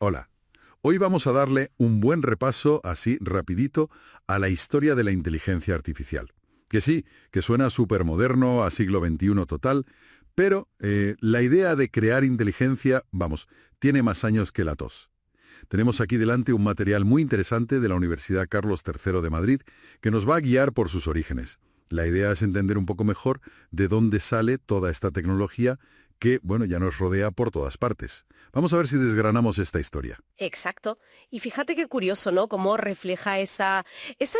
Hola. Hoy vamos a darle un buen repaso, así rapidito, a la historia de la inteligencia artificial. Que sí, que suena súper moderno, a siglo XXI total, pero la idea de crear inteligencia, vamos, tiene más años que la tos. Tenemos aquí delante un material muy interesante de la Universidad Carlos III de Madrid que nos va a guiar por sus orígenes. La idea es entender un poco mejor de dónde sale toda esta tecnología que, bueno, ya nos rodea por todas partes. Vamos a ver si desgranamos esta historia. Exacto. Y fíjate qué curioso, ¿no? Cómo refleja esa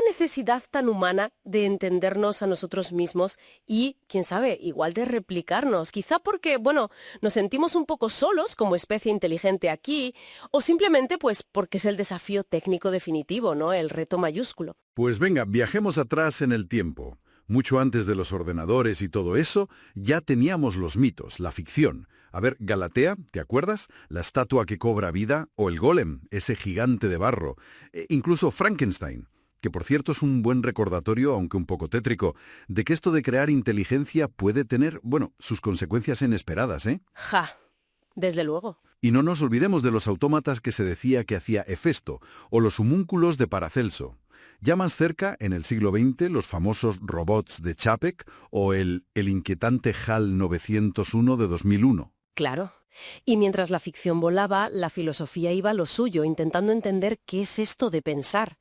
necesidad tan humana de entendernos a nosotros mismos y, quién sabe, igual de replicarnos. Quizá porque, bueno, nos sentimos un poco solos como especie inteligente aquí, o simplemente pues porque es el desafío técnico definitivo, ¿no? El reto mayúsculo. Pues venga, viajemos atrás en el tiempo. Mucho antes de los ordenadores y todo eso, ya teníamos los mitos, la ficción. A ver, Galatea, ¿te acuerdas? La estatua que cobra vida, o el golem, ese gigante de barro. Incluso Frankenstein, que por cierto es un buen recordatorio, aunque un poco tétrico, de que esto de crear inteligencia puede tener, bueno, sus consecuencias inesperadas, ¿eh? Ja, desde luego. Y no nos olvidemos de los autómatas que se decía que hacía Hefesto, o los homúnculos de Paracelso. Ya más cerca, en el siglo XX, los famosos robots de Čapek o el inquietante HAL 901 de 2001. Claro. Y mientras la ficción volaba, la filosofía iba a lo suyo, intentando entender qué es esto de pensar.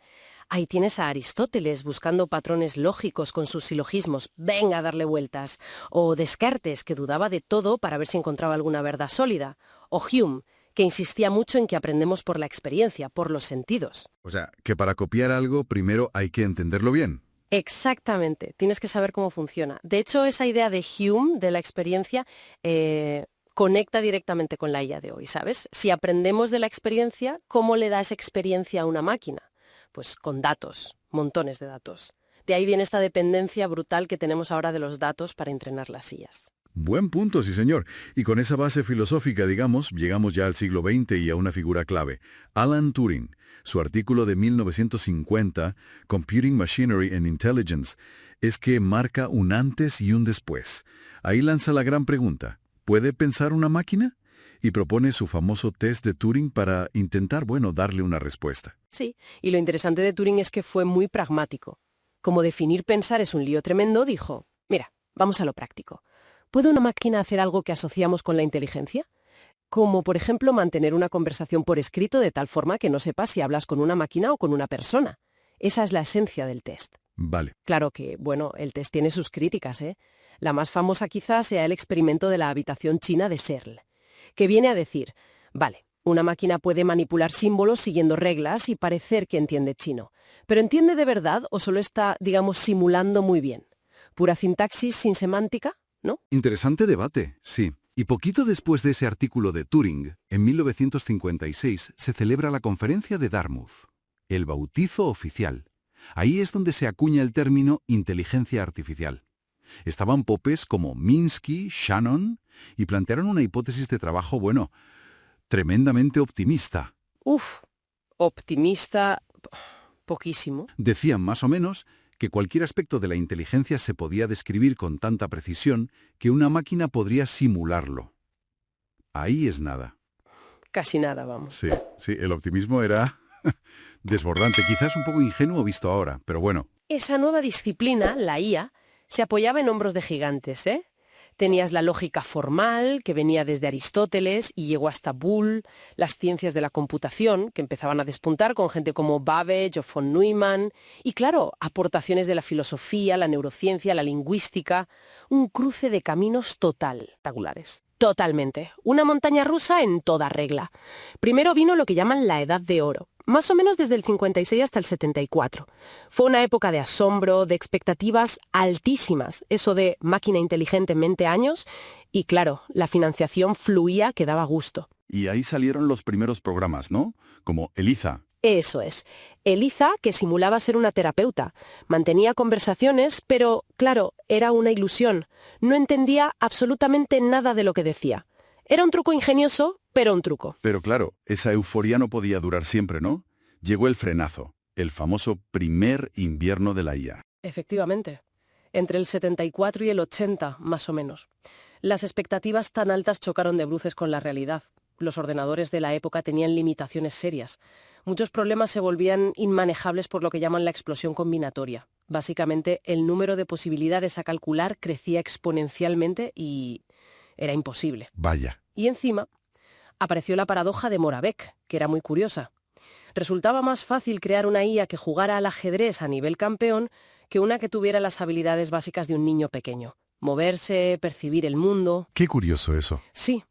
Ahí tienes a Aristóteles buscando patrones lógicos con sus silogismos. Venga a darle vueltas. O Descartes, que dudaba de todo para ver si encontraba alguna verdad sólida. O Hume, que insistía mucho en que aprendemos por la experiencia, por los sentidos. O sea, que para copiar algo primero hay que entenderlo bien. Exactamente. Tienes que saber cómo funciona. De hecho, esa idea de Hume, de la experiencia, conecta directamente con la IA de hoy, ¿sabes? Si aprendemos de la experiencia, ¿cómo le da esa experiencia a una máquina? Pues con datos, montones de datos. De ahí viene esta dependencia brutal que tenemos ahora de los datos para entrenar las IAs. Buen punto, sí señor. Y con esa base filosófica, digamos, llegamos ya al siglo XX y a una figura clave, Alan Turing. Su artículo de 1950, Computing Machinery and Intelligence, es que marca un antes y un después. Ahí lanza la gran pregunta, ¿puede pensar una máquina? Y propone su famoso test de Turing para intentar, bueno, darle una respuesta. Sí, y lo interesante de Turing es que fue muy pragmático. Como definir pensar es un lío tremendo, dijo, mira, vamos a lo práctico. ¿Puede una máquina hacer algo que asociamos con la inteligencia? Como, por ejemplo, mantener una conversación por escrito de tal forma que no sepas si hablas con una máquina o con una persona. Esa es la esencia del test. Vale. Claro que, bueno, el test tiene sus críticas, ¿eh? La más famosa quizás sea el experimento de la habitación china de Searle, que viene a decir, vale, una máquina puede manipular símbolos siguiendo reglas y parecer que entiende chino, pero ¿entiende de verdad o solo está, digamos, simulando muy bien? ¿Pura sintaxis sin semántica? ¿No? Interesante debate, sí. Y poquito después de ese artículo de Turing, en 1956 se celebra la conferencia de Dartmouth, el bautizo oficial. Ahí es donde se acuña el término inteligencia artificial. Estaban popes como Minsky, Shannon, y plantearon una hipótesis de trabajo, bueno, tremendamente optimista. Optimista, poquísimo. Decían más o menos que cualquier aspecto de la inteligencia se podía describir con tanta precisión que una máquina podría simularlo. Ahí es nada. Casi nada, vamos. Sí, el optimismo era desbordante, quizás un poco ingenuo visto ahora, pero bueno. Esa nueva disciplina, la IA, se apoyaba en hombros de gigantes, ¿eh? Tenías la lógica formal, que venía desde Aristóteles y llegó hasta Boole, las ciencias de la computación, que empezaban a despuntar con gente como Babbage o von Neumann, y claro, aportaciones de la filosofía, la neurociencia, la lingüística, un cruce de caminos totales. Totalmente. Una montaña rusa en toda regla. Primero vino lo que llaman la Edad de Oro, más o menos desde el 56 hasta el 74. Fue una época de asombro, de expectativas altísimas, eso de máquina inteligente en 20 años, y claro, la financiación fluía que daba gusto. Y ahí salieron los primeros programas, ¿no? Como Eliza. Eso es. Eliza, que simulaba ser una terapeuta, mantenía conversaciones, pero, claro, era una ilusión. No entendía absolutamente nada de lo que decía. Era un truco ingenioso, pero un truco. Pero claro, esa euforia no podía durar siempre, ¿no? Llegó el frenazo, el famoso primer invierno de la IA. Efectivamente. Entre el 74 y el 80, más o menos. Las expectativas tan altas chocaron de bruces con la realidad. los ordenadores de la época tenían limitaciones serias. Muchos problemas se volvían inmanejables por lo que llaman la explosión combinatoria. Básicamente, el número de posibilidades a calcular crecía exponencialmente y era imposible. Vaya. Y encima, apareció la paradoja de Moravec, que era muy curiosa. Resultaba más fácil crear una IA que jugara al ajedrez a nivel campeón que una que tuviera las habilidades básicas de un niño pequeño. Moverse, percibir el mundo. Qué curioso eso. Sí.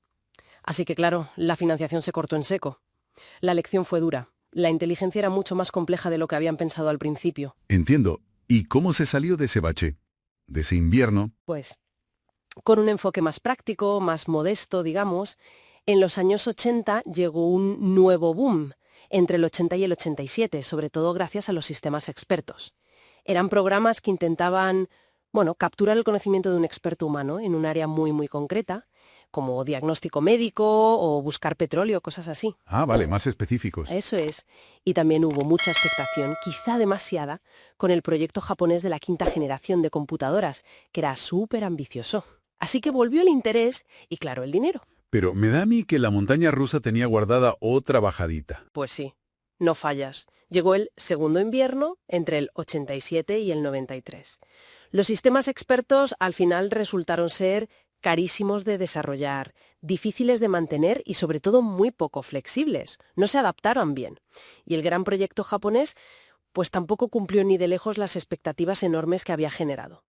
Así que claro, la financiación se cortó en seco. La lección fue dura. La inteligencia era mucho más compleja de lo que habían pensado al principio. Entiendo. ¿Y cómo se salió de ese bache? De ese invierno. Pues, con un enfoque más práctico, más modesto, digamos, en los años 80 llegó un nuevo boom, entre el 80 y el 87, sobre todo gracias a los sistemas expertos. Eran programas que intentaban, capturar el conocimiento de un experto humano en un área muy, muy concreta, como diagnóstico médico o buscar petróleo, cosas así. Ah, vale, más específicos. Eso es. Y también hubo mucha expectación, quizá demasiada, con el proyecto japonés de la quinta generación de computadoras, que era súper ambicioso. Así que volvió el interés y, claro, el dinero. Pero me da a mí que la montaña rusa tenía guardada otra bajadita. Pues sí, no fallas. Llegó el segundo invierno entre el 87 y el 93. Los sistemas expertos al final resultaron ser carísimos de desarrollar, difíciles de mantener y sobre todo muy poco flexibles. No se adaptaron bien. Y el gran proyecto japonés pues tampoco cumplió ni de lejos las expectativas enormes que había generado.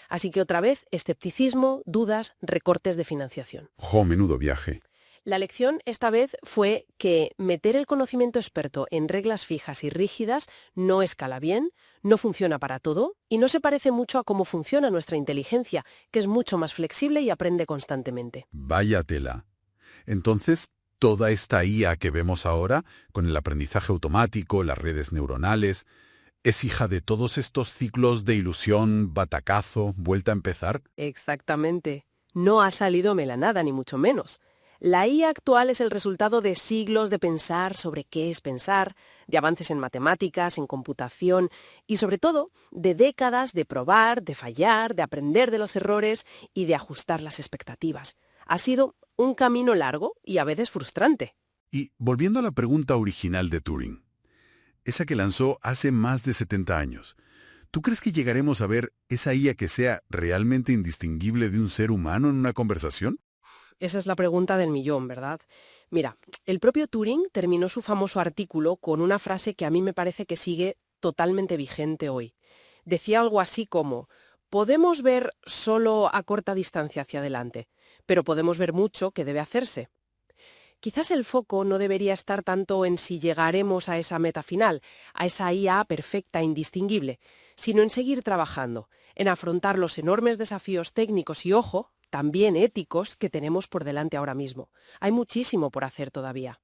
Así que otra vez, escepticismo, dudas, recortes de financiación. ¡Jo, menudo viaje! La lección esta vez fue que meter el conocimiento experto en reglas fijas y rígidas no escala bien, no funciona para todo y no se parece mucho a cómo funciona nuestra inteligencia, que es mucho más flexible y aprende constantemente. Vaya tela. Entonces, toda esta IA que vemos ahora, con el aprendizaje automático, las redes neuronales, ¿es hija de todos estos ciclos de ilusión, batacazo, vuelta a empezar? Exactamente. No ha salido melanada, ni mucho menos. La IA actual es el resultado de siglos de pensar sobre qué es pensar, de avances en matemáticas, en computación y sobre todo de décadas de probar, de fallar, de aprender de los errores y de ajustar las expectativas. Ha sido un camino largo y a veces frustrante. Y volviendo a la pregunta original de Turing, esa que lanzó hace más de 70 años, ¿tú crees que llegaremos a ver esa IA que sea realmente indistinguible de un ser humano en una conversación? Esa es la pregunta del millón, ¿verdad? Mira, el propio Turing terminó su famoso artículo con una frase que a mí me parece que sigue totalmente vigente hoy. Decía algo así como: podemos ver solo a corta distancia hacia adelante, pero podemos ver mucho que debe hacerse. Quizás el foco no debería estar tanto en si llegaremos a esa meta final, a esa IA perfecta e indistinguible, sino en seguir trabajando, en afrontar los enormes desafíos técnicos y, ojo, también éticos que tenemos por delante ahora mismo. Hay muchísimo por hacer todavía.